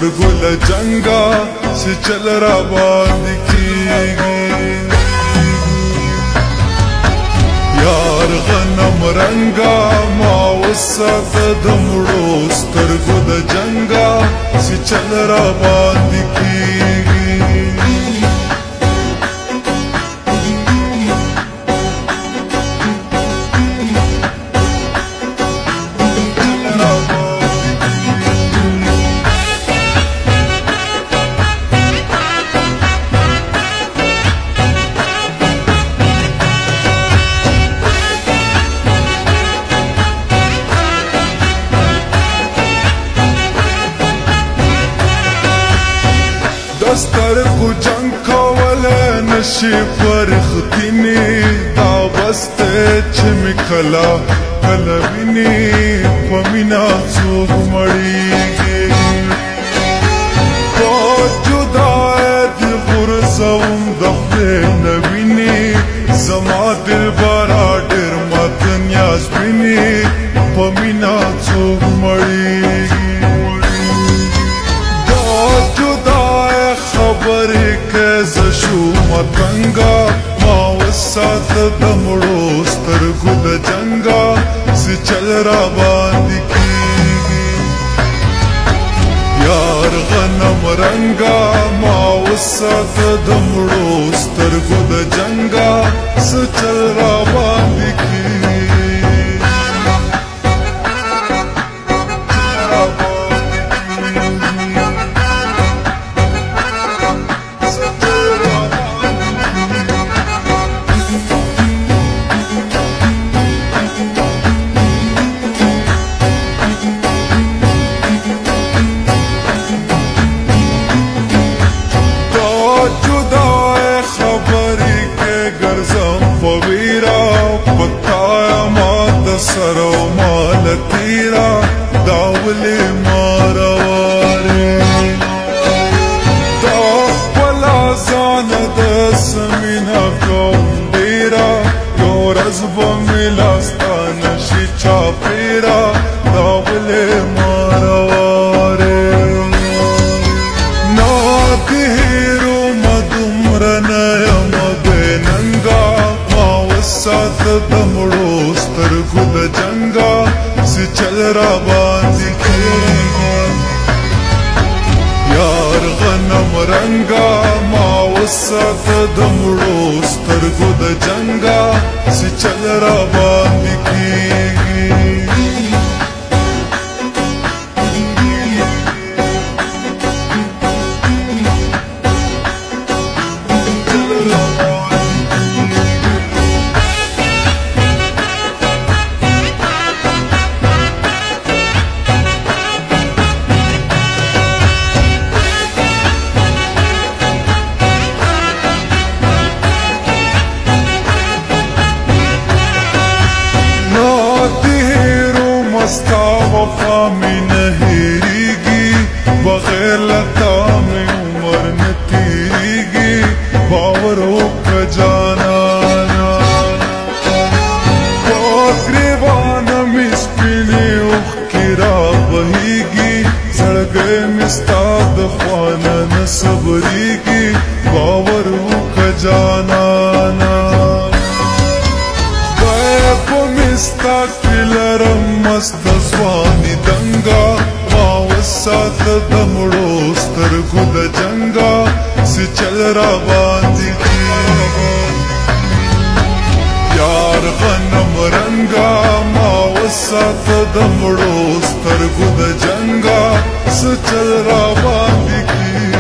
سترګو له جنګه چې چل را باندې کېږي یار غنم رنګه ما وساته د مړو سترګو د جنګه چې چل را باندې کېږي سترګو جنګ کولی نشي فرښتینې دا بس دی چې مې کله کله ویني په مینه څوک مړېږي په جدایۍ دې غورځوم د خدای نه ویني زما دلبره ډېر ماته نیاز ویني په مینه څوک مړېږي خبرې که زه شوم تنګه ما وساته د مړو سترګو د جنګه چې چل را باندې کېږي یار غنم رنګه ما وساته د مړو سترګو د جنګه چې چل را باندې کېږي سرو مال تیرا داولی مارواری دا خپلا زان د سمینا کوم ډیرا یو ورځ به مې لاسته نشي چاپیرا داولی مارواری نا دې هیرومه دومره نه یم بې ننګه ما وساته د مړو سترګو د جنګه چې چل را باندې کېږي یار غنم رنګه ما وساته د مړو سترګو د جنګه چې چل را باندې کېږي ستا وفا می نه هېرېږي بغیر له تا مې عمر نه تېرېږي باور وکړه جانانه په ګرېوانه مې سپینې اوښکې را بهېږي زړګی مې ستا د خوا نه نه صبرېږي باور وکړه جانانه خدای په مې ستا کې لرم مست ځواني دنګه ما وساته د مړو سترګو د جنګه چې چل را باندې کېږي یار غنم رنګه ما وساته د مړو سترګو د جنګه چې چل را باندې کېږي